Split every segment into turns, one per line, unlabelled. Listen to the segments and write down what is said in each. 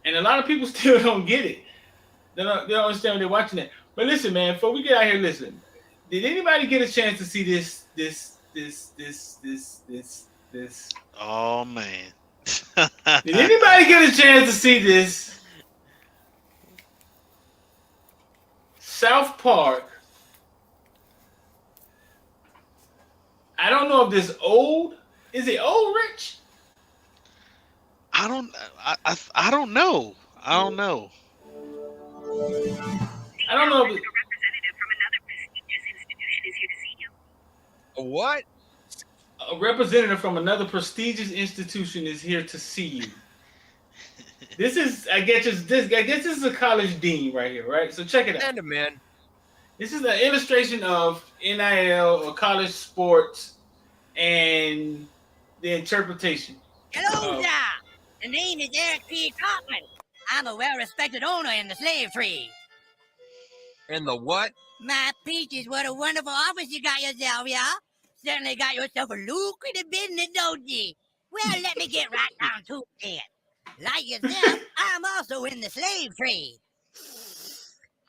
and a lot of people still don't get it. They don't understand when they're watching that. But listen, man, before we get out here, listen. Did anybody get a chance to see this?
Oh man.
Did anybody get a chance to see this South Park? I don't know if this old. Is it old, Rich?
I don't. I don't know. I don't know.
I don't know if it,
A what?
a representative from another prestigious institution is here to see you. This is, I guess this is a college dean right here, right? So check it out.
And a man.
This is an illustration of NIL or college sports and the interpretation.
Hello there. The name is Eric P. Kaufman. I'm a well-respected owner in the slave trade.
And the what?
My peaches, what a wonderful office you got yourself, yeah? Certainly got yourself a lucrative business, don't you? Well, let me get right down to it. Like yourself, I'm also in the slave trade.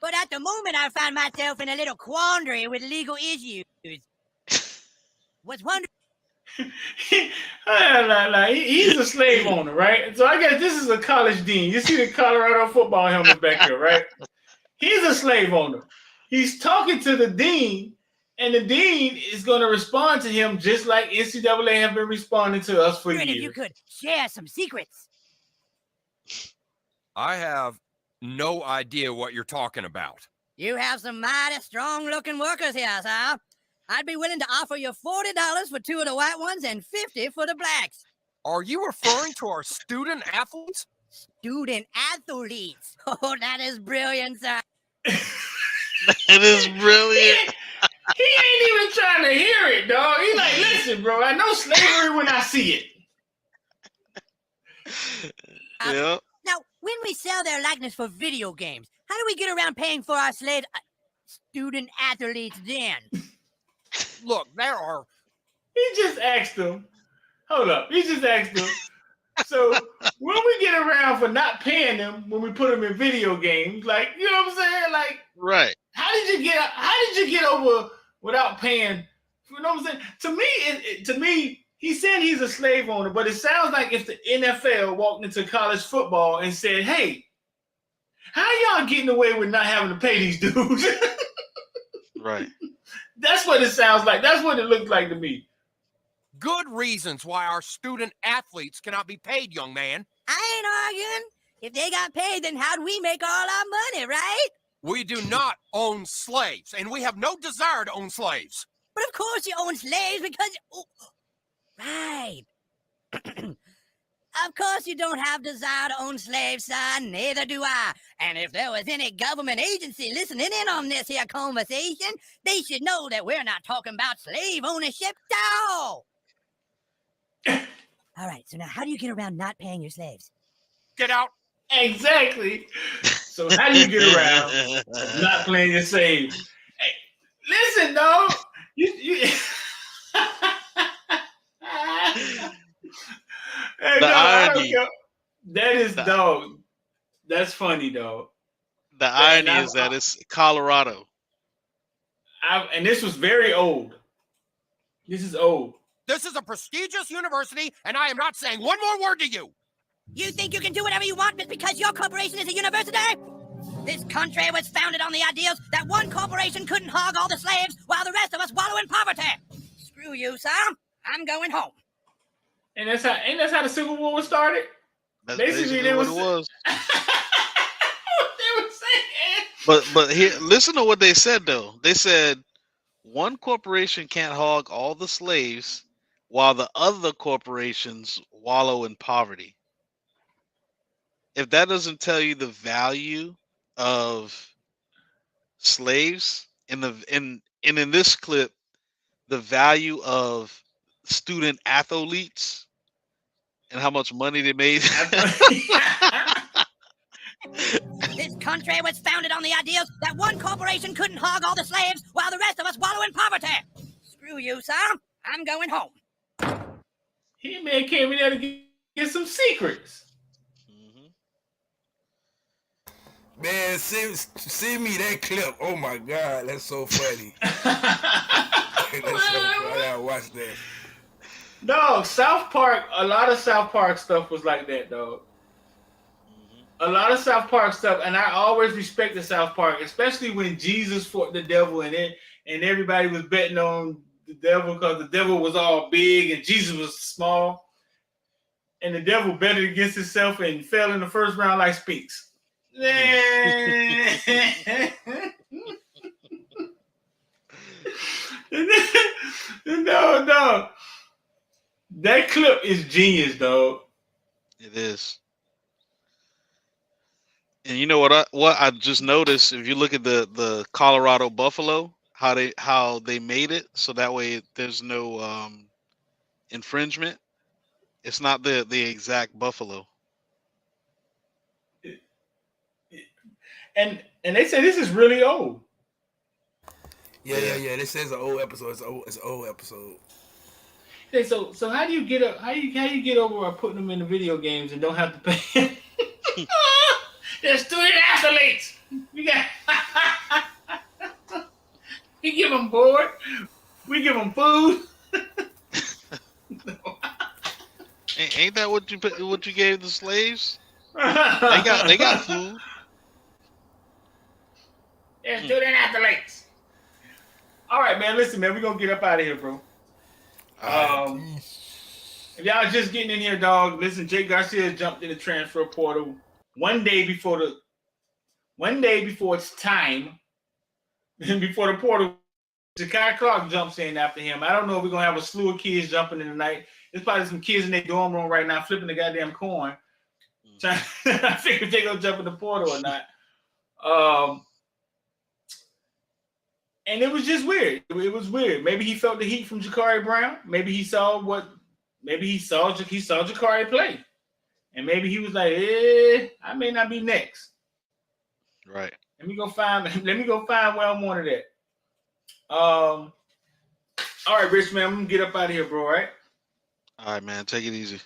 But at the moment, I find myself in a little quandary with legal issues. What's wonderful?
He's a slave owner, right? So I guess this is a college dean. You see the Colorado football helmet back here, right? He's a slave owner. He's talking to the dean, and the dean is going to respond to him just like NCAA have been responding to us for years.
If you could share some secrets.
I have no idea what you're talking about.
You have some mighty strong-looking workers here, sir. I'd be willing to offer you $40 for 2 of the white ones and $50 for the blacks.
Are you referring to our student athletes?
Student athletes. Oh, that is brilliant, sir.
It is brilliant.
He ain't even trying to hear it, dog. He's like, listen, bro, I know slavery when I see it.
Yeah.
Now, when we sell their likeness for video games, how do we get around paying for our slave student athletes then?
Look, there are.
He just asked him. Hold up. He just asked him. So when we get around for not paying them when we put them in video games, like, you know what I'm saying? Like,
Right.
how did you get over without paying? You know what I'm saying? To me, he said he's a slave owner, but it sounds like if the NFL walked into college football and said, "Hey, how y'all getting away with not having to pay these dudes?"
Right.
That's what it sounds like. That's what it looks like to me.
Good reasons why our student athletes cannot be paid, young man.
I ain't arguing. If they got paid, then how'd we make all our money, right?
We do not own slaves, and we have no desire to own slaves.
But of course you own slaves because... Oh, right. Of course you don't have desire to own slaves, son. Neither do I. And if there was any government agency listening in on this here conversation, they should know that we're not talking about slave ownership at all. All right, so now how do you get around not paying your slaves?
Get out.
Exactly. So how do you get around not playing your slave? Hey, listen, dog. You Hey,
The
no, I don't
irony.
care. That is
The,
dog. That's funny, dog.
the
And
irony is that it's Colorado.
and this was very old. This is old.
This is a prestigious university, and I am not saying one more word to you.
You think you can do whatever you want just because your corporation is a university? This country was founded on the ideas that one corporation couldn't hog all the slaves while the rest of us wallow in poverty. Screw you, sir. I'm going home.
And that's how the Civil War was started.
That's
Basically,
basically
they
what
was
it was.
what they were saying.
But here, listen to what they said though. They said one corporation can't hog all the slaves, while the other corporations wallow in poverty. If that doesn't tell you the value of slaves in this clip, the value of student athletes and how much money they made.
This country was founded on the ideas that one corporation couldn't hog all the slaves while the rest of us wallow in poverty. Screw you, sir. I'm going home.
He man came in there to get some secrets.
Mhm.
Man, send me that clip. Oh my God, that's so funny. That's so funny. I gotta watch that.
Dog, South Park, a lot of South Park stuff was like that, dog. A lot of South Park stuff, and I always respected South Park, especially when Jesus fought the devil and everybody was betting on the devil because the devil was all big and Jesus was small. And the devil betted against himself and fell in the first round like Spinks. No. That clip is genius, dog.
It is. And you know what I just noticed, if you look at the Colorado buffalo, how they made it so that way there's no infringement. It's not the exact buffalo.
And they say this is really old.
Yeah. This says an old episode. It's an old episode.
Hey, so how do you get up? How you get over putting them in the video games and don't have to pay? They're student athletes. We give them board. We give them food.
Ain't that what you gave the slaves? They got food.
They're student athletes. All right, man. Listen, man. We're gonna get up out of here, bro. If y'all just getting in here, dog, listen. Jake Garcia jumped in the transfer portal one day before it's time, before the portal. Jakai Clark jumps in after him. I don't know if we're gonna have a slew of kids jumping in tonight. There's probably some kids in their dorm room right now flipping the goddamn coin, trying to figure if they're gonna jump in the portal or not. And it was just weird. It was weird. Maybe he felt the heat from Jakari Brown. Maybe he saw Jakari play. And maybe he was like, I may not be next.
Right.
Let me go find where I wanted it. All right, Rich, man, I'm gonna get up out of here, bro, all right?
All right, man. Take it easy.